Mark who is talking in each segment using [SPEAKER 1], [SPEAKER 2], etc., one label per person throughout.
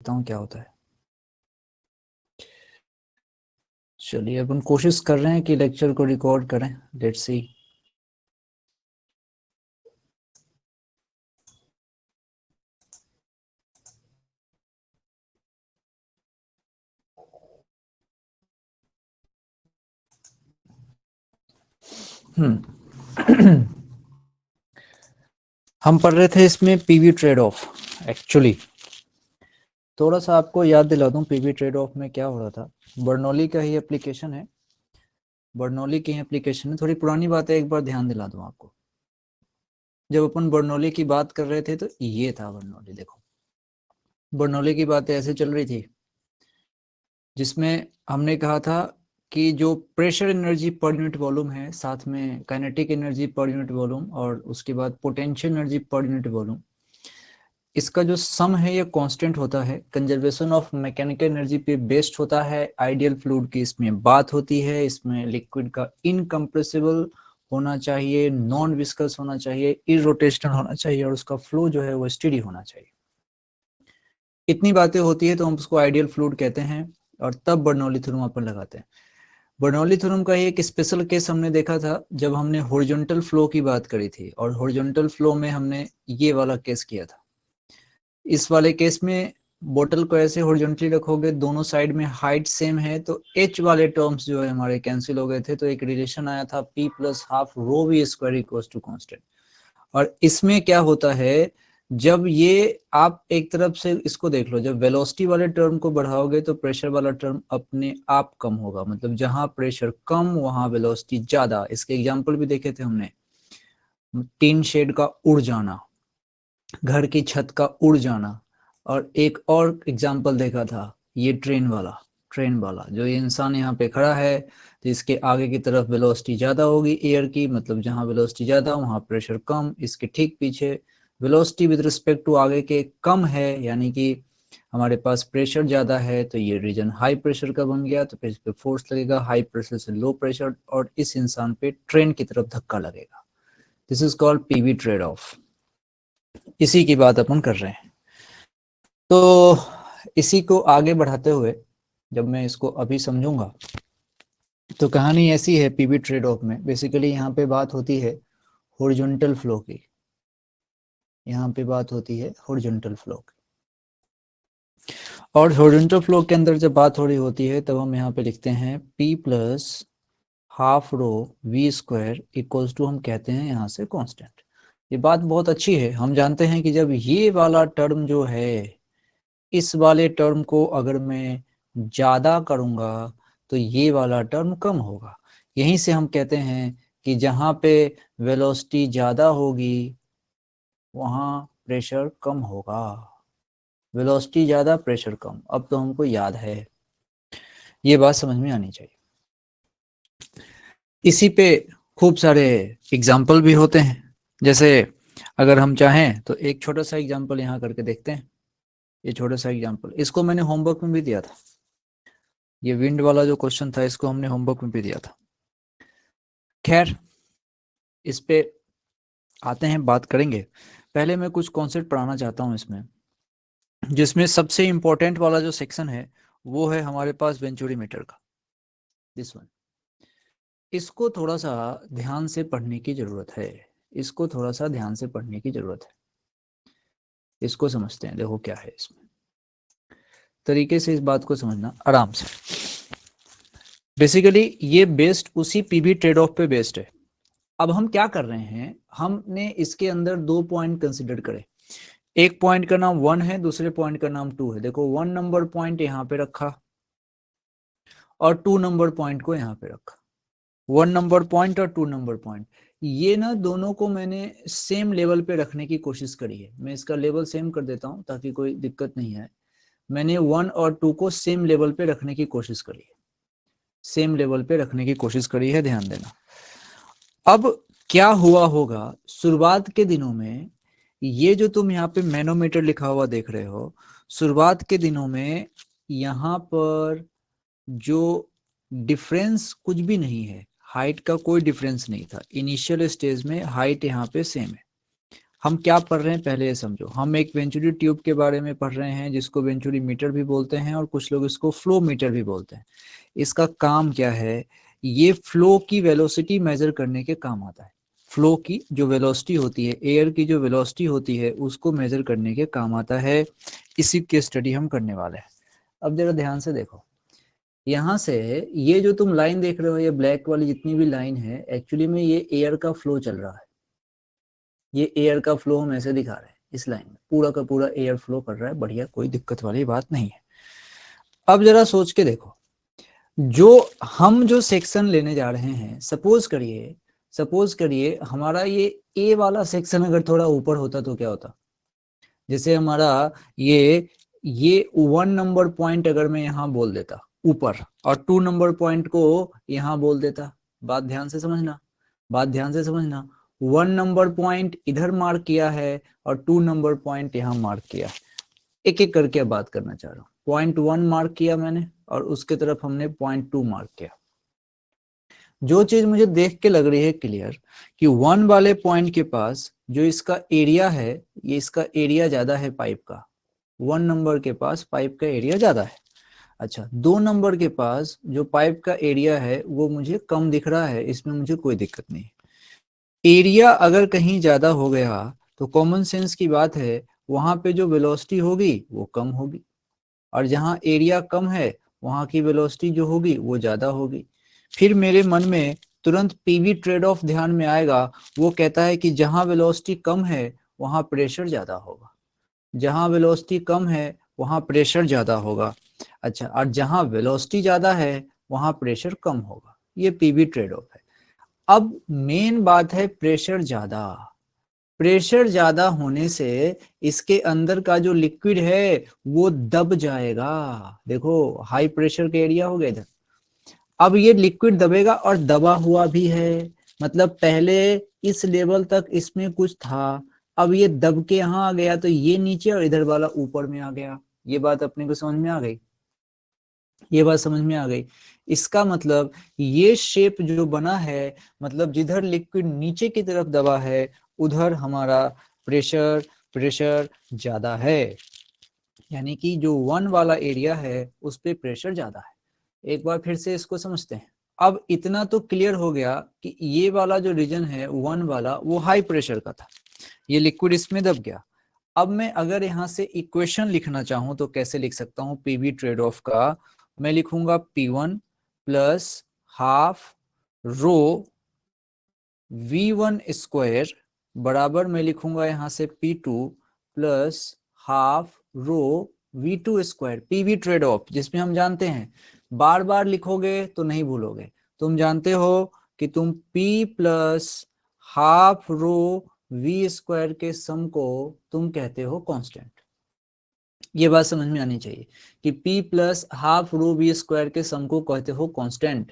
[SPEAKER 1] देखता हूँ क्या होता है। चलिए अपन कोशिश कर रहे हैं कि लेक्चर को रिकॉर्ड करें। Let's see. हम पढ़ रहे थे इसमें पीवी ट्रेड ऑफ। एक्चुअली थोड़ा सा आपको याद दिला दूं पीवी ट्रेड ऑफ में क्या हो रहा था। बर्नौली का ही एप्लीकेशन है, बर्नौली की एप्लीकेशन है। थोड़ी पुरानी बात है, एक बार ध्यान दिला दूं आपको। जब अपन बर्नौली की बात कर रहे थे तो ये था बर्नौली। देखो बर्नौली की बातें ऐसे चल रही थी जिसमें हमने कहा था कि जो pressure energy per unit volume है, साथ में kinetic energy per unit volume और उसके बाद potential energy per unit volume, इसका जो सम है ये कांस्टेंट होता है। कंजर्वेशन ऑफ मैकेनिकल एनर्जी पे बेस्ड होता है। आइडियल फ्लूइड की इसमें बात होती है। इसमें लिक्विड का इनकम्प्रेसिबल होना चाहिए, नॉन विस्कस होना चाहिए, इरोटेशनल होना चाहिए और उसका फ्लो जो है वो स्टेडी होना चाहिए। इतनी बातें होती है तो हम उसको आइडियल फ्लूइड कहते हैं और तब बर्नौली थ्योरम अपन लगाते हैं। बर्नौली थ्योरम का एक स्पेशल केस हमने देखा था जब हमने हॉरिजॉन्टल फ्लो की बात करी थी, और हॉरिजॉन्टल फ्लो में हमने ये वाला केस किया था। इस वाले केस में बोतल को ऐसे हॉरिजॉन्टली रखोगे, दोनों साइड में हाइट सेम है, तो एच वाले टर्म्स जो है हमारे कैंसिल हो गए थे। तो एक रिलेशन आया था P plus half rho V square equals to constant. और इसमें क्या होता है, जब ये आप एक तरफ से इसको देख लो, जब वेलोसिटी वाले टर्म को बढ़ाओगे तो प्रेशर वाला टर्म अपने आप कम होगा। मतलब जहां प्रेशर कम वहां वेलोसिटी ज्यादा। इसके एग्जांपल भी देखे थे हमने। टीन शेड का उड़ जाना, घर की छत का उड़ जाना, और एक और एग्जांपल देखा था ये ट्रेन वाला जो ये इंसान यहाँ पे खड़ा है तो इसके आगे की तरफ वेलोसिटी ज्यादा होगी एयर की, मतलब जहां वेलोसिटी ज्यादा वहां प्रेशर कम। इसके ठीक पीछे वेलोसिटी विद रिस्पेक्ट टू आगे के कम है, यानी कि हमारे पास प्रेशर ज्यादा है, तो ये रीजन हाई प्रेशर का बन गया। तो इस पे फोर्स लगेगा हाई प्रेशर से लो प्रेशर और इस इंसान पे ट्रेन की तरफ धक्का लगेगा। This is called PV trade off. इसी की बात अपन कर रहे हैं। तो इसी को आगे बढ़ाते हुए जब मैं इसको अभी समझूंगा तो कहानी ऐसी है पीवी ट्रेड ऑफ में। बेसिकली यहाँ पे बात होती है हॉरिजॉन्टल फ्लो की। यहाँ पे बात होती है हॉरिजॉन्टल फ्लो की, और हॉरिजॉन्टल फ्लो के अंदर जब बात हो रही होती है तब हम यहाँ पे लिखते हैं P plus half rho V square equals to, हम कहते हैं यहाँ से कांस्टेंट। ये बात बहुत अच्छी है। हम जानते हैं कि जब ये वाला टर्म जो है, इस वाले टर्म को अगर मैं ज्यादा करूंगा तो ये वाला टर्म कम होगा। यहीं से हम कहते हैं कि जहां पे वेलोसिटी ज्यादा होगी वहां प्रेशर कम होगा। वेलोसिटी ज्यादा प्रेशर कम, अब तो हमको याद है, ये बात समझ में आनी चाहिए। इसी पे खूब सारे एग्जाम्पल भी होते हैं। जैसे अगर हम चाहें तो एक छोटा सा एग्जाम्पल यहाँ करके देखते हैं। ये छोटा सा एग्जाम्पल, इसको मैंने होमवर्क में भी दिया था। ये विंड वाला जो क्वेश्चन था इसको हमने होमवर्क में भी दिया था। खैर इस पे आते हैं, बात करेंगे। पहले मैं कुछ कॉन्सेप्ट पढ़ाना चाहता हूँ इसमें, जिसमें सबसे इंपॉर्टेंट वाला जो सेक्शन है वो है हमारे पास वेंचुरीमीटर का, दिस वन। इसको थोड़ा सा ध्यान से पढ़ने की जरूरत है। इसको थोड़ा सा ध्यान से पढ़ने की जरूरत है। इसको समझते हैं। देखो क्या है इसमें, तरीके से इस बात को समझना आराम से। बेसिकली ये बेस्ड उसी पीवी ट्रेड ऑफ पे बेस्ड है। अब हम क्या कर रहे हैं, हमने इसके अंदर दो पॉइंट कंसिडर करे। एक पॉइंट का नाम 1 है, दूसरे पॉइंट का नाम 2 है। देखो 1 नंबर पॉइंट यहाँ पे रखा और 2 नंबर पॉइंट को यहाँ पे रखा। 1 नंबर पॉइंट और 2 नंबर पॉइंट, ये ना दोनों को मैंने सेम लेवल पे रखने की कोशिश करी है। मैं इसका लेवल सेम कर देता हूँ ताकि कोई दिक्कत नहीं है। मैंने 1 और 2 को सेम लेवल पे रखने की कोशिश करी है, सेम लेवल पे रखने की कोशिश करी है, ध्यान देना। अब क्या हुआ होगा, शुरुआत के दिनों में ये जो तुम यहाँ पे मैनोमीटर लिखा हुआ देख रहे हो, शुरुआत के दिनों में यहाँ पर जो डिफरेंस कुछ भी नहीं है, हाइट का कोई डिफरेंस नहीं था। इनिशियल स्टेज में हाइट यहाँ पे सेम है, हम क्या पढ़ रहे हैं पहले ये समझो। हम एक वेंचुरी ट्यूब के बारे में पढ़ रहे हैं जिसको वेंचुरी मीटर भी बोलते हैं और कुछ लोग इसको फ्लो मीटर भी बोलते हैं। इसका काम क्या है, ये फ्लो की वेलोसिटी मेजर करने के काम आता है। फ्लो की जो वेलोसिटी होती है, एयर की जो वेलोसिटी होती है, उसको मेजर करने के काम आता है। इसी की स्टडी हम करने वाले हैं। अब जरा ध्यान से देखो, यहाँ से ये जो तुम लाइन देख रहे हो, ये ब्लैक वाली जितनी भी लाइन है, एक्चुअली में ये एयर का फ्लो चल रहा है। ये एयर का फ्लो हम ऐसे दिखा रहे हैं, इस लाइन में पूरा का पूरा एयर फ्लो कर रहा है, बढ़िया, कोई दिक्कत वाली बात नहीं है। अब जरा सोच के देखो, जो सेक्शन लेने जा रहे हैं, सपोज करिए हमारा ये ए वाला सेक्शन अगर थोड़ा ऊपर होता तो क्या होता। जैसे हमारा ये 1 नंबर पॉइंट अगर मैं यहाँ बोल देता ऊपर, और 2 नंबर पॉइंट को यहाँ बोल देता। बात ध्यान से समझना, 1 नंबर पॉइंट इधर मार्क किया है और 2 नंबर पॉइंट यहाँ मार्क किया है। एक एक करके बात करना चाह रहा हूँ। पॉइंट 1 मार्क किया मैंने और उसके तरफ हमने पॉइंट 2 मार्क किया। जो चीज मुझे देख के लग रही है क्लियर कि 1 वाले पॉइंट के पास जो इसका एरिया है, ये इसका एरिया ज्यादा है पाइप का। 1 नंबर के पास पाइप का एरिया ज्यादा है। अच्छा, 2 नंबर के पास जो पाइप का एरिया है वो मुझे कम दिख रहा है, इसमें मुझे कोई दिक्कत नहीं। एरिया अगर कहीं ज्यादा हो गया तो कॉमन सेंस की बात है, वहां पे जो वेलोसिटी होगी वो कम होगी, और जहां एरिया कम है वहां की वेलोसिटी जो होगी वो ज्यादा होगी। फिर मेरे मन में तुरंत पीवी ट्रेड ऑफ ध्यान में आएगा। वो कहता है कि जहां वेलोसिटी कम है वहां प्रेशर ज्यादा होगा, जहां वेलोसिटी कम है वहां प्रेशर ज्यादा होगा। अच्छा, और जहां वेलोसिटी ज्यादा है वहां प्रेशर कम होगा। ये पीवी ट्रेड ऑफ है। अब मेन बात है प्रेशर ज्यादा होने से इसके अंदर का जो लिक्विड है वो दब जाएगा। देखो, हाई प्रेशर का एरिया हो गया इधर, अब ये लिक्विड दबेगा और दबा हुआ भी है। मतलब पहले इस लेवल तक इसमें कुछ था, अब ये दब के यहाँ आ गया तो ये नीचे और इधर वाला ऊपर में आ गया। ये बात अपने को समझ में आ गई, ये बात समझ में आ गई। इसका मतलब ये शेप जो बना है, मतलब जिधर लिक्विड नीचे की तरफ दबा है उधर हमारा प्रेशर प्रेशर ज्यादा है। यानी कि जो 1 वाला एरिया है उस पे प्रेशर ज्यादा है। एक बार फिर से इसको समझते हैं। अब इतना तो क्लियर हो गया कि ये वाला जो रीजन है 1 वाला वो हाई प्रेशर का था, ये लिक्विड इसमें दब गया। अब मैं अगर यहाँ से इक्वेशन लिखना चाहूं तो कैसे लिख सकता हूँ पीवी ट्रेड ऑफ का। मैं लिखूंगा P1 plus half rho V1 square बराबर मैं लिखूंगा यहाँ से P2 plus half rho V2 square. PV trade off जिसमें हम जानते हैं, बार बार लिखोगे तो नहीं भूलोगे, तुम जानते हो कि तुम P प्लस हाफ रो V स्क्वायर के सम को तुम कहते हो कांस्टेंट। ये बात समझ में आनी चाहिए कि P प्लस हाफ रो V स्क्वायर के सम को कहते हो कांस्टेंट।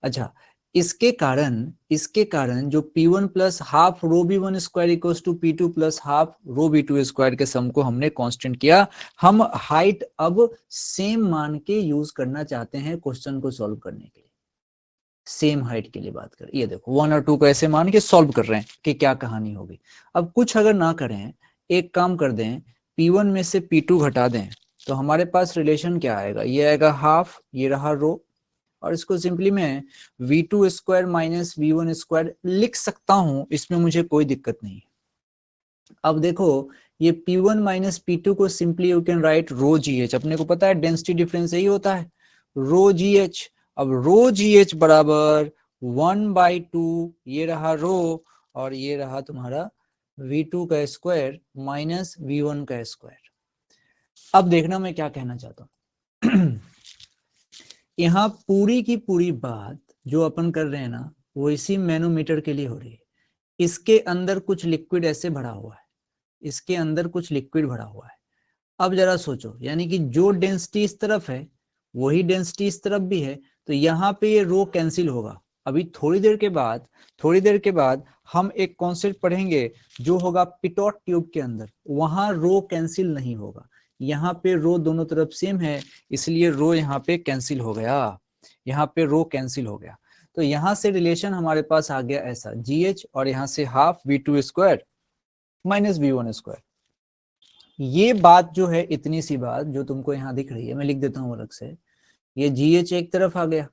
[SPEAKER 1] अच्छा, इसके कारण जो P1 plus half rho V1 square equals to P2 plus half rho V2 square के सम को हमने कांस्टेंट किया। हम हाइट अब सेम मान के यूज करना चाहते हैं क्वेश्चन को सॉल्व करने के लिए। सेम हाइट के लिए बात करें, ये देखो 1 और 2 को ऐसे मान के सॉल्व कर रहे हैं कि क्या कहानी होगी। अब कुछ अगर ना करें, एक काम कर दें, P1 में से P2 घटा दें तो हमारे पास रिलेशन क्या आएगा, ये आएगा हाफ, ये रहा रो, और इसको सिंपली मैं V2 square minus V1 square लिख सकता हूं, इसमें मुझे कोई दिक्कत नहीं है। अब देखो, ये P1 माइनस P2 को simply you can write rho GH। अपने को पता है डेंसिटी डिफरेंस यही होता है, रो GH। अब रो GH बराबर 1/2, ये रहा रो और ये रहा तुम्हारा V2 का स्क्वायर माइनस V1 का स्क्वायर। अब देखना मैं क्या कहना चाहता हूं। यहाँ पूरी की पूरी बात जो अपन कर रहे हैं ना, वो इसी मैनोमीटर के लिए हो रही है। इसके अंदर कुछ लिक्विड ऐसे भरा हुआ है, इसके अंदर कुछ लिक्विड भरा हुआ है। अब जरा सोचो, यानी कि जो डेंसिटी इस तरफ है वही डेंसिटी इस तरफ भी है, तो यहाँ पे ये रो कैंसिल होगा। अभी थोड़ी देर के बाद हम एक कॉन्सेप्ट पढ़ेंगे जो होगा पिटॉट ट्यूब के अंदर, वहां रो कैंसिल नहीं होगा। यहाँ पे रो दोनों तरफ सेम है, इसलिए रो यहाँ पे कैंसिल हो गया, यहाँ पे रो कैंसिल हो गया। तो यहाँ से रिलेशन हमारे पास आ गया ऐसा GH, और यहाँ से half V2 square minus v1 square. ये बात जो है, इतनी सी बात जो तुमको यहाँ दिख रही है, मैं लिख देता हूँ अलग से, ये GH एक तरफ आ गया।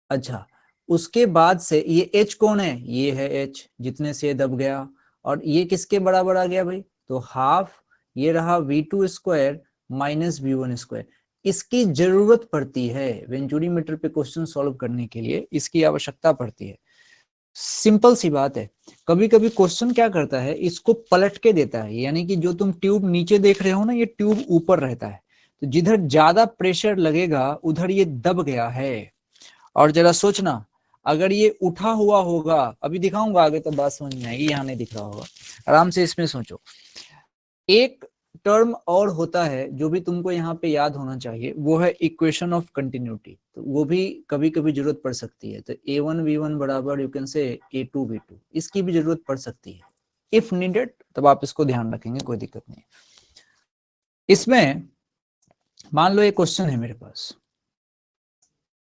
[SPEAKER 1] अच्छा, उसके बाद से ये H कौन है, ये है H, जितने से ये दब गया, और ये किसके बराबर आ गया भाई, तो हाफ ये रहा v2 square minus v1 square. इसकी जरूरत पड़ती है वेंचुरी मीटर पे क्वेश्चन सॉल्व करने के लिए, इसकी आवश्यकता पड़ती है। सिंपल सी बात है। कभी कभी क्वेश्चन क्या करता है, इसको पलट के देता है, यानी कि जो तुम ट्यूब नीचे देख रहे हो ना, ये ट्यूब ऊपर रहता है, तो जिधर ज्यादा प्रेशर लगेगा उधर ये दब गया है। और जरा सोचना, अगर ये उठा हुआ होगा, अभी दिखाऊंगा आगे तो बात समझ में आएगी, यहाँ नहीं दिख रहा होगा, आराम से इसमें सोचो। एक टर्म और होता है जो भी तुमको यहाँ पे याद होना चाहिए, वो है इक्वेशन ऑफ कंटिन्यूटी, तो वो भी कभी कभी जरूरत पड़ सकती है। तो a1v1 बराबर यू कैन से a2v2, इसकी भी जरूरत पड़ सकती है इफ नीडेड, तब आप इसको ध्यान रखेंगे, कोई दिक्कत नहीं। इसमें मान लो एक क्वेश्चन है मेरे पास,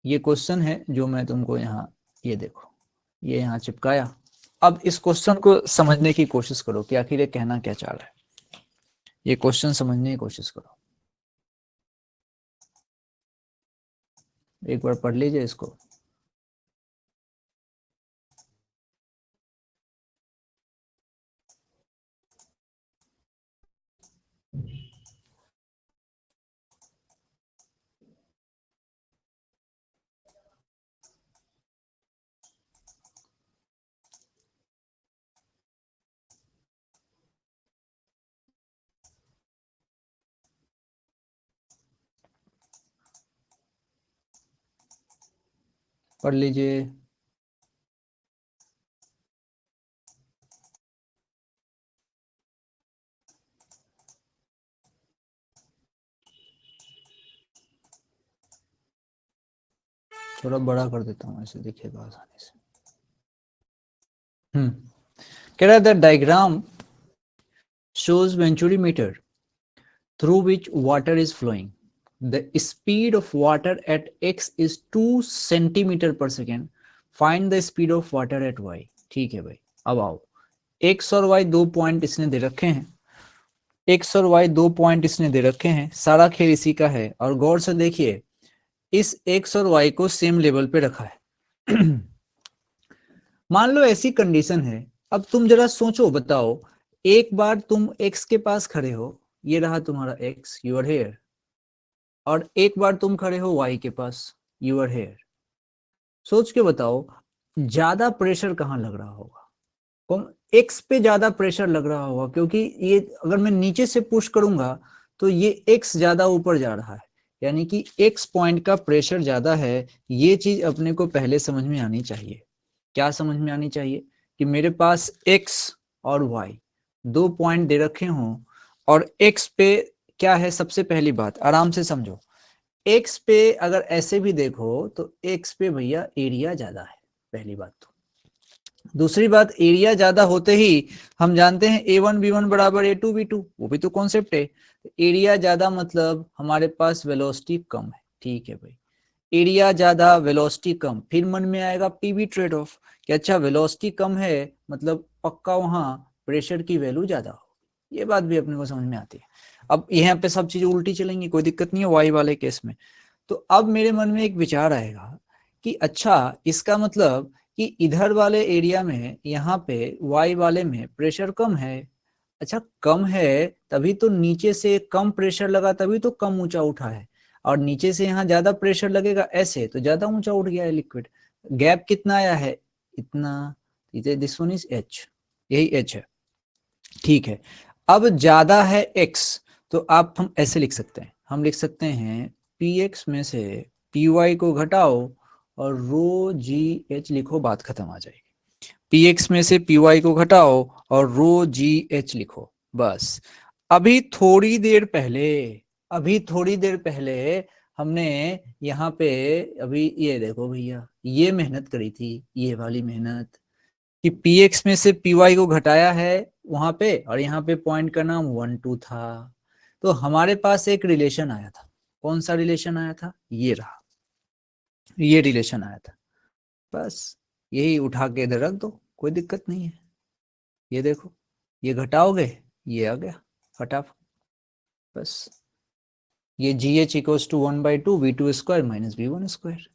[SPEAKER 1] ये क्वेश्चन है जो मैं तुमको यहाँ, ये देखो, ये यहाँ चिपकाया। अब इस क्वेश्चन को समझने की कोशिश करो कि आखिर ये कहना क्या चाह रहा है, ये क्वेश्चन समझने की कोशिश करो। एक बार पढ़ लीजिए इसको। पढ़ लीजिए। थोड़ा बड़ा कर देता हूँ, ऐसे दिखेगा आसानी से। कह रहा है the diagram shows venturimeter through which water is flowing. The speed of water at x is 2 centimeter per second. Find the speed of water at y. ठीक है भाई, अब आओ, x और y दो पॉइंट इसने दे रखे हैं, x और y दो पॉइंट इसने दे रखे हैं, सारा खेल इसी का है। और गौर से देखिए, इस x और y को सेम लेवल पे रखा है। मान लो ऐसी कंडीशन है, अब तुम जरा सोचो, बताओ, एक बार तुम x के पास खड़े हो, ये रहा तुम्हारा x, यूर हेयर, और एक बार तुम खड़े हो y के पास, यूर हेयर। सोच के बताओ, ज्यादा प्रेशर कहाँ लग रहा होगा, कौन x पे ज्यादा प्रेशर लग रहा होगा, क्योंकि ये अगर मैं नीचे से पुश करूंगा तो ये x ज्यादा ऊपर जा रहा है, यानी कि x पॉइंट का प्रेशर ज्यादा है। ये चीज अपने को पहले समझ में आनी चाहिए। क्या समझ में आनी चाहिए, कि मेरे पास x और y दो पॉइंट दे रखे हों, और x पे क्या है, सबसे पहली बात आराम से समझो, x पे अगर ऐसे भी देखो तो x पे भैया एरिया ज्यादा है, पहली बात। तो दूसरी बात, एरिया ज्यादा होते ही हम जानते हैं a1v1 बराबर a2v2, वो भी तो कॉन्सेप्ट है। एरिया ज्यादा मतलब हमारे पास वेलोसिटी कम है, ठीक है भाई, एरिया ज्यादा वेलोसिटी कम, फिर मन में आएगा पीवी ट्रेड ऑफ, कि अच्छा वेलोसिटी कम है मतलब पक्का वहां प्रेशर की वैल्यू ज्यादा हो, ये बात भी अपने को समझ में आती है। अब यहाँ पे सब चीजें उल्टी चलेंगी, कोई दिक्कत नहीं है वाई वाले केस में। तो अब मेरे मन में एक विचार आएगा कि अच्छा, इसका मतलब कि इधर वाले एरिया में यहाँ पे वाई वाले में प्रेशर कम है। अच्छा, कम है तभी तो नीचे से कम प्रेशर लगा, तभी तो कम ऊंचा उठा है, और नीचे से यहाँ ज्यादा प्रेशर लगेगा ऐसे तो ज्यादा ऊंचा उठ गया है लिक्विड। गैप कितना आया है, इतना, दिस वन इज एच, यही एच है, ठीक है। अब ज्यादा है एक्स, तो आप हम ऐसे लिख सकते हैं, हम लिख सकते हैं पी एक्स में से पी वाई को घटाओ और रो जी एच लिखो, बात खत्म आ जाएगी। पी एक्स में से पी वाई को घटाओ और रो जी एच लिखो, बस। अभी थोड़ी देर पहले, अभी थोड़ी देर पहले हमने यहाँ पे, अभी ये देखो भैया, ये मेहनत करी थी, ये वाली मेहनत, कि पी एक्स में से पी वाई को घटाया है वहां पे, और यहाँ पे पॉइंट का नाम 1 2 था। तो हमारे पास एक रिलेशन आया था, कौन सा रिलेशन आया था, ये रहा, ये रिलेशन आया था, बस यही उठा के इधर रख दो, कोई दिक्कत नहीं है। ये देखो, ये घटाओगे ये आ गया फटाफट, बस ये G H equals to 1/2 v2 square minus v1 square.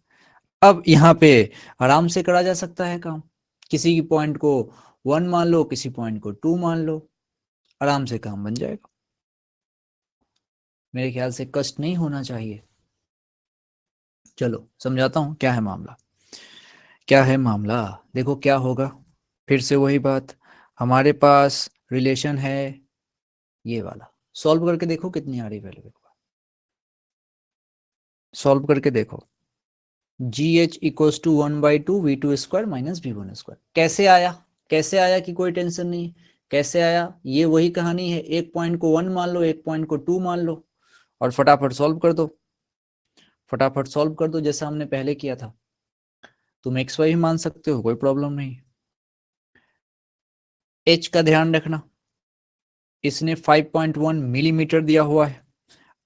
[SPEAKER 1] अब यहाँ पे आराम से करा जा सकता है काम, किसी की पॉइंट को 1 मान लो, किसी पॉइंट को 2 मान लो, आराम से काम बन जाएगा। मेरे ख्याल से कष्ट नहीं होना चाहिए। चलो समझाता हूं क्या है मामला। क्या है मामला, देखो क्या होगा, फिर से वही बात, हमारे पास रिलेशन है ये वाला, सॉल्व करके देखो कितनी आ रही वैल्यू, सॉल्व करके देखो। G H equals to 1/2 v2 square minus v1 square. कैसे आया, कैसे आया कि कोई टेंशन नहीं, कैसे आया, ये वही कहानी है, एक पॉइंट को 1 मान लो, एक पॉइंट को 2 मान लो और फटाफट सॉल्व कर दो, फटाफट सॉल्व कर दो जैसा हमने पहले किया था। तुम एक्स वाई मान सकते हो, कोई प्रॉब्लम नहीं। एच का ध्यान रखना, इसने 5.1 मिलीमीटर दिया हुआ है।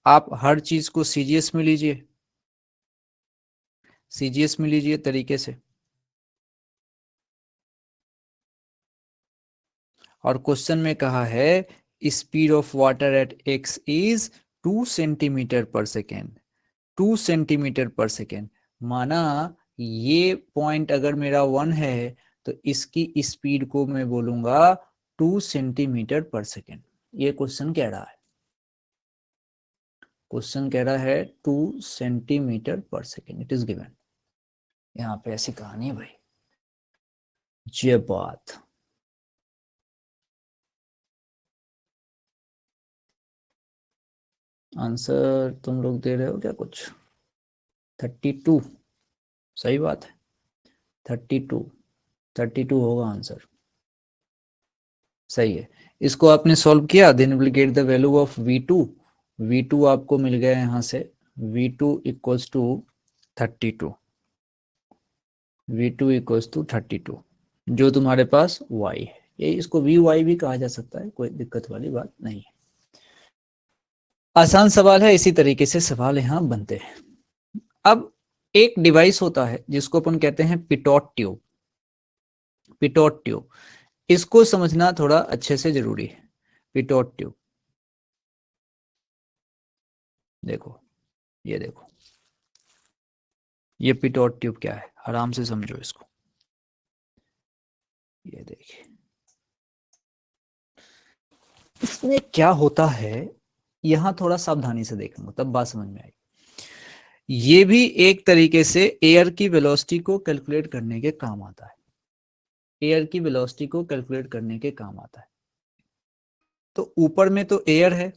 [SPEAKER 1] आप हर चीज को सीजीएस में लीजिए, सीजीएस में लीजिए तरीके से। और क्वेश्चन में कहा है speed of water at x is 2 centimetre पर सेकेंड, 2 सेंटीमीटर पर सेकेंड। माना ये पॉइंट अगर मेरा 1 है तो इसकी स्पीड को मैं बोलूंगा 2 सेंटीमीटर पर सेकेंड। ये क्वेश्चन कह रहा है, क्वेश्चन कह रहा है 2 सेंटीमीटर पर सेकेंड, इट इज गिवन। यहाँ पे ऐसी कहानी है भाई, ये बात। आंसर तुम लोग दे रहे हो क्या कुछ, 32, सही बात है, 32, 32 होगा आंसर, सही है। इसको आपने सॉल्व किया, then will get the value of v2, v2 आपको मिल गया यहाँ से, v2 equals to 32, v2 equals to 32, जो तुम्हारे पास y है, ये इसको vy भी कहा जा सकता है, कोई दिक्कत वाली बात नहीं है। आसान सवाल है, इसी तरीके से सवाल यहाँ बनते हैं। अब एक डिवाइस होता है जिसको अपन कहते हैं पिटोट ट्यूब, पिटोट ट्यूब, इसको समझना थोड़ा अच्छे से जरूरी है। पिटोट ट्यूब, देखो ये देखो, ये पिटोट ट्यूब क्या है, आराम से समझो इसको। ये देखिए इसमें क्या होता है, यहां थोड़ा सावधानी से देखूंगा तब बात समझ में आएगी। ये भी एक तरीके से एयर की वेलोसिटी को कैलकुलेट करने के काम आता है, एयर की वेलोसिटी को कैलकुलेट करने के काम आता है। तो ऊपर में तो एयर है,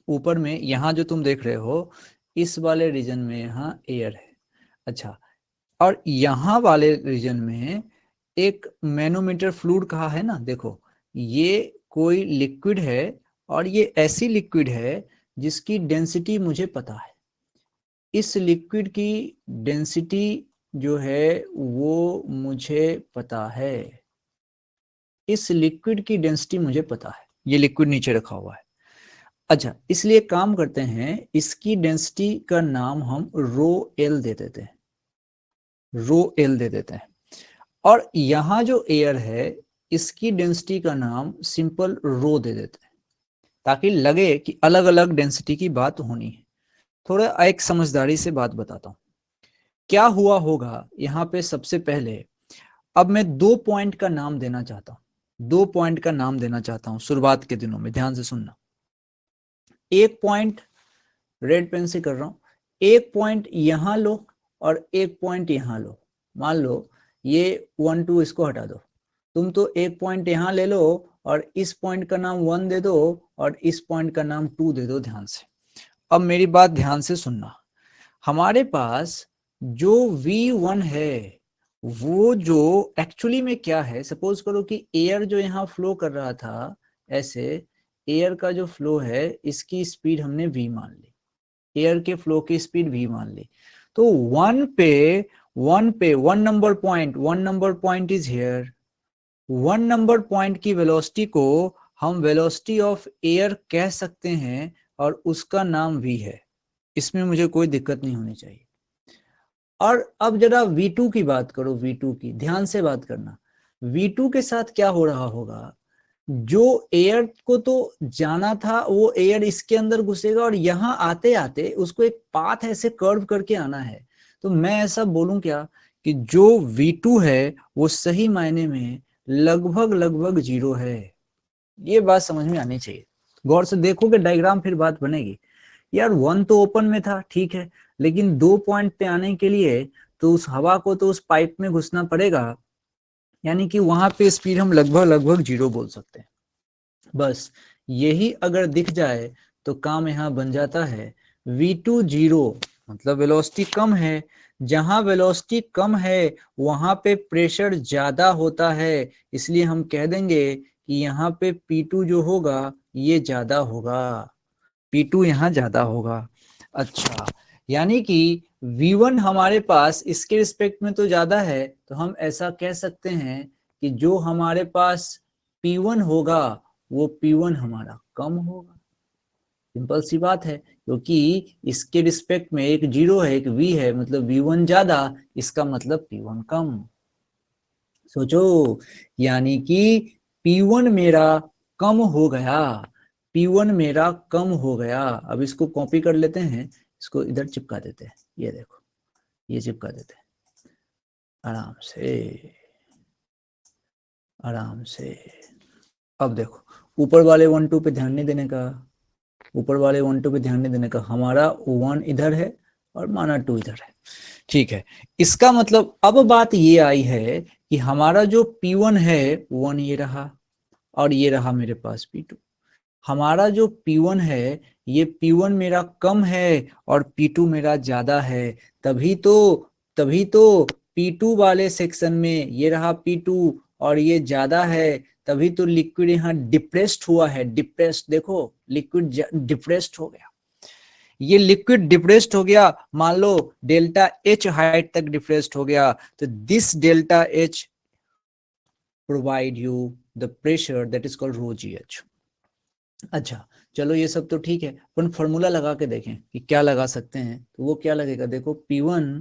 [SPEAKER 1] ऊपर में यहां जो तुम देख रहे हो इस वाले रीजन में यहाँ एयर है, अच्छा, और यहाँ वाले रीजन में एक मैनोमीटर फ्लूइड कहा है ना, देखो ये कोई लिक्विड है और ये ऐसी लिक्विड है जिसकी डेंसिटी मुझे पता है। इस लिक्विड की डेंसिटी जो है वो मुझे पता है, इस लिक्विड की डेंसिटी मुझे पता है, ये लिक्विड नीचे रखा हुआ है। अच्छा, इसलिए काम करते हैं, इसकी डेंसिटी का नाम हम रो एल दे देते हैं, रो एल दे देते हैं। और यहां जो एयर है इसकी डेंसिटी का नाम सिंपल रो दे देते हैं, ताकि लगे कि अलग अलग डेंसिटी की बात होनी है। थोड़ा एक समझदारी से बात बताता हूं क्या हुआ होगा यहाँ पे। सबसे पहले अब मैं 2 पॉइंट का नाम देना चाहता हूं, 2 पॉइंट का नाम देना चाहता हूं शुरुआत के दिनों में, ध्यान से सुनना। एक पॉइंट रेड पेन से कर रहा हूं, एक पॉइंट यहां लो और एक पॉइंट यहां लो। मान लो ये 1 2 इसको हटा दो, तुम तो एक पॉइंट यहां ले लो और इस पॉइंट का नाम 1 दे दो और इस पॉइंट का नाम 2 दे दो। ध्यान से अब मेरी बात ध्यान से सुनना, हमारे पास जो V1 है वो जो एक्चुअली में क्या है, सपोज करो कि एयर जो यहाँ फ्लो कर रहा था ऐसे, एयर का जो फ्लो है इसकी स्पीड हमने V मान ली, एयर के फ्लो की स्पीड V मान ली। तो one number point is here, 1 number point की वेलोसिटी को हम वेलोसिटी ऑफ एयर कह सकते हैं और उसका नाम V है, इसमें मुझे कोई दिक्कत नहीं होनी चाहिए। और अब जरा V2 की बात करो, V2 की ध्यान से बात करना। V2 के साथ क्या हो रहा होगा, जो एयर को तो जाना था वो एयर इसके अंदर घुसेगा और यहां आते आते उसको एक पाथ ऐसे कर्व करके आना है। तो मैं ऐसा बोलूं क्या कि जो V2 है वो सही मायने में लगभग लगभग 0 है। ये बात समझ में आनी चाहिए। गौर से देखोगे डायग्राम फिर बात बनेगी। यार 1 तो ओपन में था, ठीक है, लेकिन 2 पॉइंट पे आने के लिए तो उस हवा को तो उस पाइप में घुसना पड़ेगा, यानी कि वहां पे स्पीड हम लगभग लगभग 0 बोल सकते हैं। बस यही अगर दिख जाए तो काम यहाँ बन जाता है। V2 0 मतलब वेलोसिटी कम है। जहां वेलोसिटी कम है वहां पे प्रेशर ज्यादा होता है, इसलिए हम कह देंगे कि यहाँ पे P2 जो होगा ये ज्यादा होगा, P2 यहाँ ज्यादा होगा। अच्छा, यानी कि V1 हमारे पास इसके रिस्पेक्ट में तो ज्यादा है, तो हम ऐसा कह सकते हैं कि जो हमारे पास P1 होगा वो P1 हमारा कम होगा। सिंपल सी बात है, क्योंकि इसके रिस्पेक्ट में एक 0 है एक V है, मतलब V1 ज्यादा, इसका मतलब P1 कम। सोचो, यानी कि P1 मेरा कम हो गया, P1 मेरा कम हो गया। अब इसको कॉपी कर लेते हैं, इसको इधर चिपका देते हैं, ये देखो, ये चिपका देते हैं आराम से, आराम से। अब देखो, ऊपर वाले 1 2 पे ध्यान नहीं देने का, ऊपर वाले 1 2 पे ध्यान नहीं देने का। हमारा 1 इधर है और माना 2 इधर है, ठीक है। इसका मतलब अब बात ये आई है कि हमारा जो P1 है 1 ये रहा, और ये रहा मेरे पास P2। हमारा जो P1 है ये P1 मेरा कम है और P2 मेरा ज्यादा है। तभी तो P2 वाले सेक्शन में ये रहा P2 और ये ज्यादा है, तभी तो लिक्विड यहाँ डिप्रेस्ड हुआ है। डिप्रेस्ड, देखो लिक्विड डिप्रेस्ड हो गया, ये लिक्विड डिप्रेस्ड हो गया। मान लो डेल्टा H हाइट तक डिप्रेस्ड हो गया, तो this delta H provide you the pressure that is called rho GH। अच्छा, चलो ये सब तो ठीक है, अपन फॉर्मूला लगा के देखें कि क्या लगा सकते हैं। तो वो क्या लगेगा, देखो P1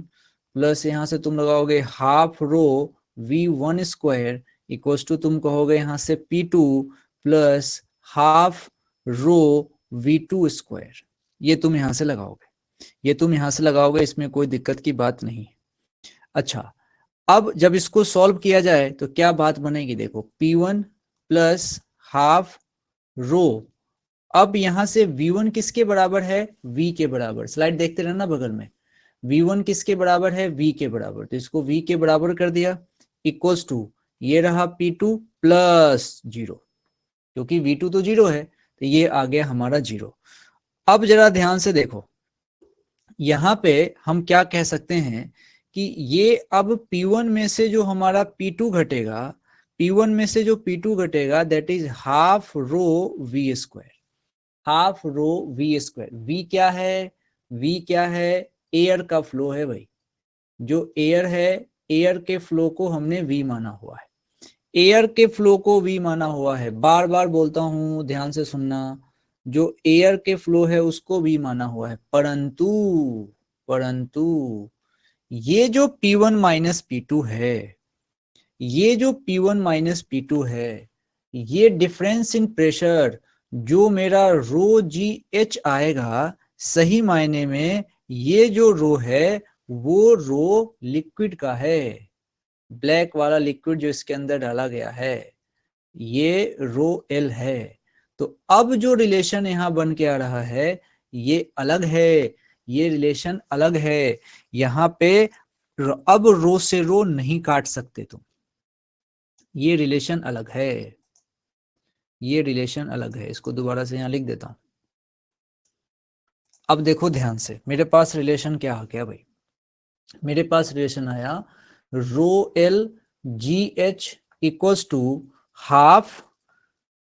[SPEAKER 1] प्लस यहाँ से तुम लगाओगे half rho V1 square equals to तुम कहोगे यहाँ से P2 plus half rho V2 square. ये तुम यहाँ से लगाओगे, ये तुम यहाँ से लगाओगे, इसमें कोई दिक्कत की बात नहीं। अच्छा, अब जब इसको सॉल्व किया जाए तो क्या बात बनेगी, देखो P1 प्लस हाफ रो। अब यहां से V1 किसके बराबर है, V के बराबर। स्लाइड देखते रहना बगल में। V1 किसके बराबर है, V के बराबर, तो इसको V के बराबर कर दिया इक्वल्स टू ये रहा P2 प्लस 0, क्योंकि V2 तो 0 है तो ये आ गया हमारा 0। अब जरा ध्यान से देखो, यहां पे हम क्या कह सकते हैं कि ये अब P1 में से जो हमारा P2 घटेगा, P1 में से जो P2 घटेगा that is half rho V square. Half rho V square. V क्या है, V क्या है, एयर का फ्लो है भाई। जो एयर है, एयर के फ्लो को हमने V माना हुआ है, एयर के फ्लो को V माना हुआ है। बार बार बोलता हूं, ध्यान से सुनना, जो एयर के फ्लो है उसको V माना हुआ है। परंतु परंतु ये जो P1 माइनस P2 है, ये जो P1 माइनस P2 है, ये डिफरेंस इन प्रेशर जो मेरा रो GH आएगा, सही मायने में ये जो रो है वो रो लिक्विड का है। ब्लैक वाला लिक्विड जो इसके अंदर डाला गया है ये रो L है। तो अब जो रिलेशन यहां बन के आ रहा है ये अलग है, ये रिलेशन अलग है। यहां पे अब रो से रो नहीं काट सकते तुम, ये रिलेशन अलग है, ये रिलेशन अलग है। इसको दोबारा से यहां लिख देता हूं। अब देखो ध्यान से, मेरे पास रिलेशन क्या आ गया भाई, मेरे पास रिलेशन आया rho L GH equals to half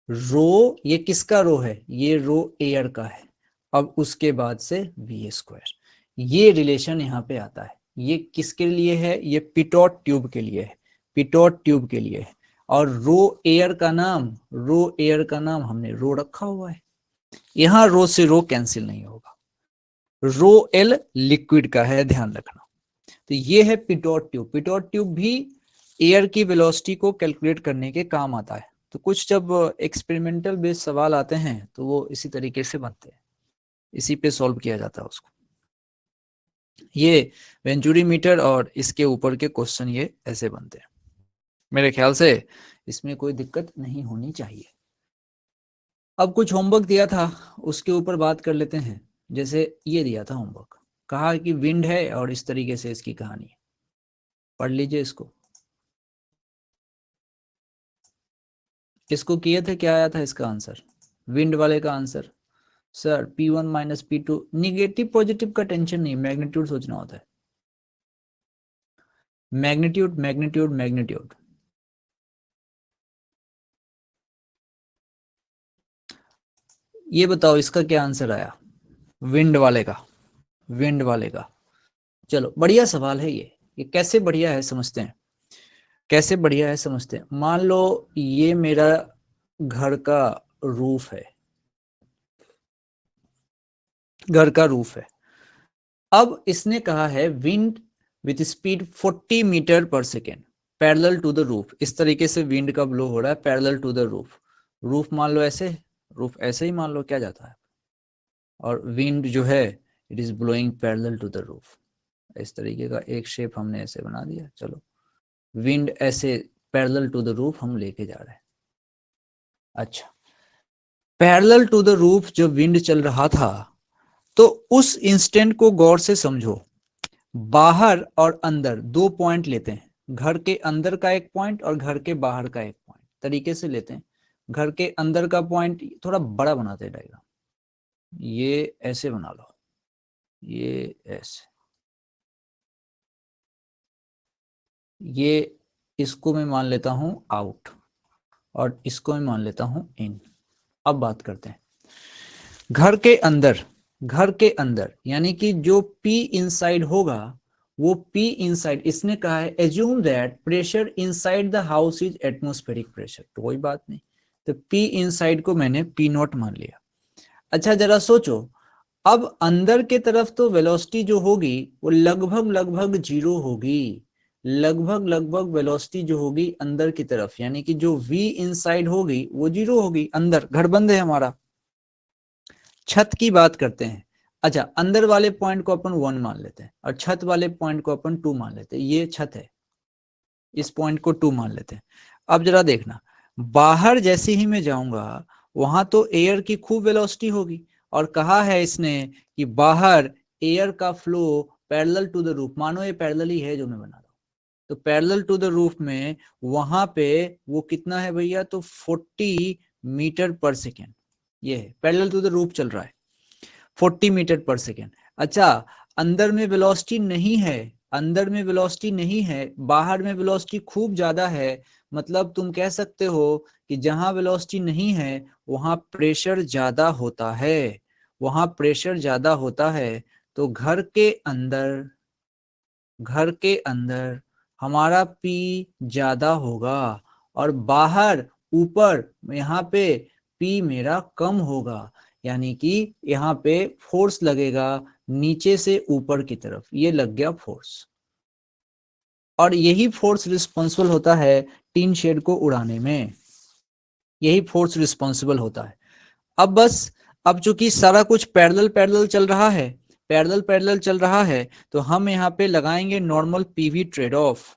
[SPEAKER 1] rho, ये किसका रो है, ये रो एयर का है, अब उसके बाद से V स्क्वायर। ये रिलेशन यहाँ पे आता है। ये किसके लिए है, ये पिटोट ट्यूब के लिए है, पिटोट ट्यूब के लिए है। और रो एयर का नाम, रो एयर का नाम हमने रो रखा हुआ है। यहां रो से रो कैंसिल नहीं होगा। रो L लिक्विड का है, ध्यान रखना। तो ये है पिटोट ट्यूब। पिटोट ट्यूब भी एयर की वेलोसिटी को कैलकुलेट करने के काम आता है। तो कुछ जब एक्सपेरिमेंटल बेस्ड सवाल आते हैं तो वो इसी तरीके से बनते हैं, इसी पे सॉल्व किया जाता है उसको। ये वेंचुरी मीटर और इसके ऊपर के क्वेश्चन ये ऐसे बनते हैं। मेरे ख्याल से इसमें कोई दिक्कत नहीं होनी चाहिए। अब कुछ होमवर्क दिया था उसके ऊपर बात कर लेते हैं। जैसे ये दिया था होमवर्क, कहा कि विंड है और इस तरीके से इसकी कहानी है, पढ़ लीजिए इसको। इसको किए थे, क्या आया था इसका आंसर? विंड वाले का answer sir P1 minus P2। Negative positive का टेंशन नहीं, मैग्नीट्यूड सोचना होता है। Magnitude magnitude magnitude. ये बताओ इसका क्या आंसर आया? विंड वाले का, विंड वाले का। चलो बढ़िया सवाल है ये कैसे बढ़िया है समझते हैं, कैसे बढ़िया है समझते हैं। मान लो ये मेरा घर का रूफ है, घर का रूफ है। अब इसने कहा है विंड विथ स्पीड 40 मीटर पर second parallel to the roof. इस तरीके से विंड का ब्लो हो रहा है parallel to the roof. Roof मान लो ऐसे, रूफ ऐसे ही मान लो, क्या जाता है, और विंड जो है it is blowing parallel to the roof. इस तरीके का एक शेप हमने ऐसे बना दिया। चलो विंड ऐसे पैरेलल टू द रूफ हम लेके जा रहे हैं। अच्छा, पैरेलल टू द रूफ जब विंड चल रहा था तो उस इंस्टेंट को गौर से समझो। बाहर और अंदर दो पॉइंट लेते हैं, घर के अंदर का एक पॉइंट और घर के बाहर का एक पॉइंट, तरीके से लेते हैं। घर के अंदर का पॉइंट थोड़ा बड़ा बनाते हैं डायग्राम, ये ऐसे बना लो, ये ऐसे, ये इसको मैं मान लेता हूं आउट और इसको मैं मान लेता हूं इन। अब बात करते हैं घर के अंदर, घर के अंदर यानी कि जो P इनसाइड होगा वो P इनसाइड, इसने कहा है assume that pressure inside the house is atmospheric pressure. तो कोई बात नहीं, तो P इनसाइड को मैंने P नॉट मान लिया। अच्छा जरा सोचो, अब अंदर के तरफ तो वेलोसिटी जो होगी वो लगभग लगभग जीरो होगी, लगभग लगभग वेलोसिटी जो होगी अंदर की तरफ, यानी कि जो V इनसाइड होगी वो जीरो होगी। अंदर घर बंद है हमारा। छत की बात करते हैं। अच्छा, अंदर वाले पॉइंट को अपन 1 मान लेते हैं और छत वाले पॉइंट को अपन 2 मान लेते हैं। ये छत है, इस पॉइंट को 2 मान लेते हैं। अब जरा देखना, बाहर जैसे ही मैं जाऊंगा वहां तो एयर की खूब वेलोसिटी होगी, और कहा है इसने कि बाहर एयर का flow parallel to the roof. मानो ये पैरेलल ही है जो मैं बना रहा हूं, तो पैरेलल टू द रूफ में वहां पे वो कितना है भैया, तो 40 मीटर पर सेकेंड। ये है पैरेलल टू द रूफ चल रहा है 40 मीटर पर सेकेंड। अच्छा, अंदर में वेलोसिटी नहीं है, अंदर में वेलोसिटी नहीं है, बाहर में वेलोसिटी खूब ज्यादा है। मतलब तुम कह सकते हो कि जहां वेलोसिटी नहीं है वहां प्रेशर ज्यादा होता है, वहां प्रेशर ज्यादा होता है। तो घर के अंदर, घर के अंदर हमारा P ज्यादा होगा और बाहर ऊपर यहाँ पे P मेरा कम होगा, यानी कि यहाँ पे फोर्स लगेगा नीचे से ऊपर की तरफ, ये लग गया फोर्स। और यही फोर्स रिस्पॉन्सिबल होता है टीन शेड को उड़ाने में, यही फोर्स रिस्पॉन्सिबल होता है। अब बस, अब चूंकि सारा कुछ पैरेलल पैरेलल चल रहा है, पैरेलल पैरेलल चल रहा है, तो हम यहाँ पे लगाएंगे normal PV trade off,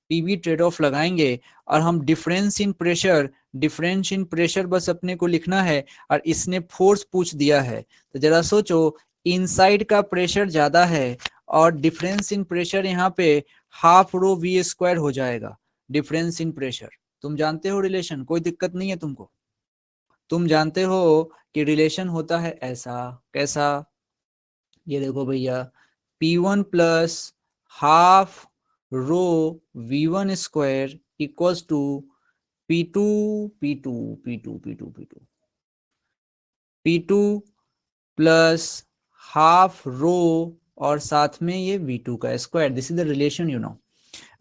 [SPEAKER 1] PV trade off लगाएंगे। और हम difference in pressure, difference in pressure बस अपने को लिखना है, और इसने फोर्स पूछ दिया है। तो जरा सोचो, इनसाइड का प्रेशर ज्यादा है और डिफरेंस इन प्रेशर यहाँ पे हाफ रो वी स्क्वायर हो जाएगा। डिफरेंस इन प्रेशर तुम जानते हो रिलेशन, कोई दिक्कत नहीं है तुमको। तुम जानते हो कि रिलेशन होता है ऐसा, कैसा, ये देखो भैया, P1 plus half rho V1 square equals to P2 P2 P2 P2 P2 P2 plus half rho और साथ में ये V2 का square. This is the relation you know.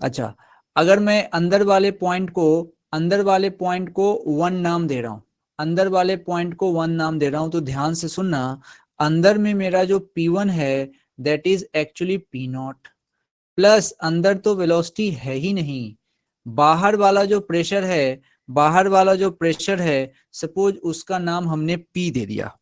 [SPEAKER 1] अच्छा, अगर मैं अंदर वाले पॉइंट को, अंदर वाले पॉइंट को 1 नाम दे रहा हूं, अंदर वाले पॉइंट को 1 नाम दे रहा हूं, तो ध्यान से सुनना, अंदर में मेरा जो P1 है that is actually P not, plus अंदर तो वेलोसिटी है ही नहीं, बाहर वाला जो प्रेशर है बाहर वाला जो प्रेशर है, सपोज उसका नाम हमने P दे दिया,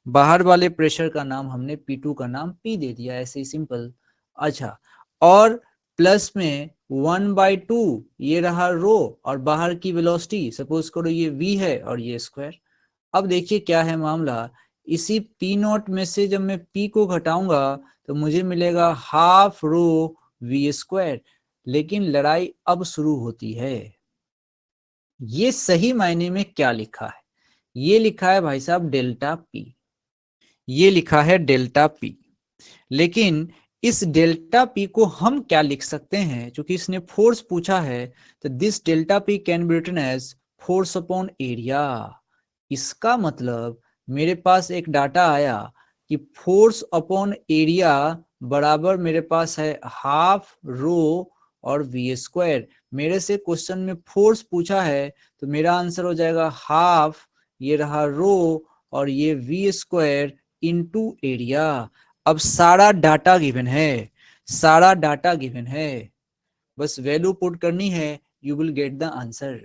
[SPEAKER 1] बाहर वाले प्रेशर का नाम हमने P2 का नाम P दे दिया, ऐसे ही सिंपल। अच्छा, और प्लस में 1/2 ये रहा रो, और बाहर की वेलोसिटी सपोज करो ये v है और ये स्क्वायर। अब देखिए क्या है मामला, इसी P0 में से जब मैं P को घटाऊंगा तो मुझे मिलेगा हाफ रो v स्क्वायर। लेकिन लड़ाई अब शुरू होती है। ये सही मायने में क्या लिखा है? ये लिखा है भाई साहब डेल्टा P, ये लिखा है डेल्टा P। लेकिन इस डेल्टा P को हम क्या लिख सकते हैं, क्योंकि इसने फोर्स पूछा है, तो this delta P can be written as force upon area. इसका मतलब मेरे पास एक डाटा आया कि फोर्स अपॉन एरिया बराबर मेरे पास है हाफ रो और वी स्क्वायर। मेरे से क्वेश्चन में फोर्स पूछा है तो मेरा आंसर हो जाएगा हाफ, ये रहा रो और ये वी स्क्वायर इंटू एरिया। अब सारा डाटा गिवन है, सारा डाटा गिवन है, बस वैल्यू पुट करनी है, you will get the answer,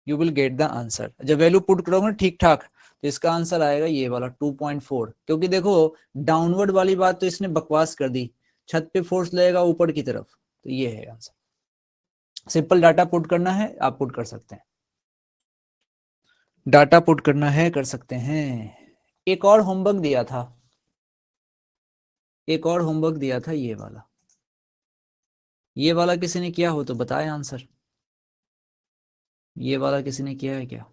[SPEAKER 1] you will get the answer. जब वैल्यू पुट करोगे ठीक ठाक तो इसका आंसर आएगा ये वाला 2.4। क्योंकि देखो डाउनवर्ड वाली बात तो इसने बकवास कर दी, छत पे फोर्स लगेगा ऊपर की तरफ, तो ये है आंसर। सिंपल डाटा पुट करना है, आप पुट कर सकते हैं, डाटा पुट करना है, कर सकते हैं। एक और होमवर्क दिया था, एक और होमवर्क दिया था, ये वाला, ये वाला किसी ने किया हो तो बताए आंसर। ये वाला किसी ने किया है क्या?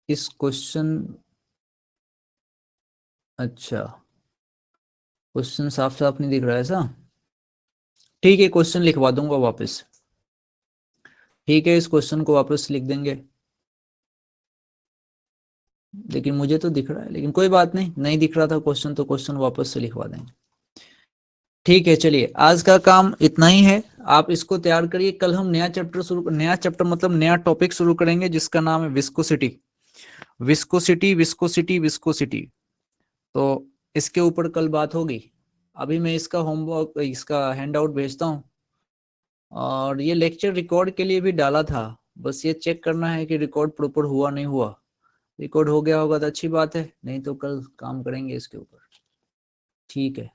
[SPEAKER 1] इस क्वेश्चन, अच्छा क्वेश्चन साफ साफ नहीं दिख रहा है ऐसा, ठीक है क्वेश्चन लिखवा दूंगा वापस, ठीक है इस क्वेश्चन को वापस लिख देंगे। लेकिन मुझे तो दिख रहा है, लेकिन कोई बात नहीं, नहीं दिख रहा था क्वेश्चन तो क्वेश्चन वापस से लिखवा देंगे। ठीक है चलिए, आज का काम इतना ही है, आप इसको तैयार करिए। कल हम नया चैप्टर शुरू, नया चैप्टर मतलब नया टॉपिक शुरू करेंगे जिसका नाम है विस्कोसिटी, विस्कोसिटी विस्कोसिटी विस्कोसिटी। तो इसके ऊपर कल बात होगी। अभी मैं इसका होमवर्क, इसका हैंड आउट भेजता हूँ, और ये लेक्चर रिकॉर्ड के लिए भी डाला था, बस ये चेक करना है कि रिकॉर्ड प्रॉपर हुआ नहीं हुआ। रिकॉर्ड हो गया होगा तो अच्छी बात है, नहीं तो कल काम करेंगे इसके ऊपर। ठीक है।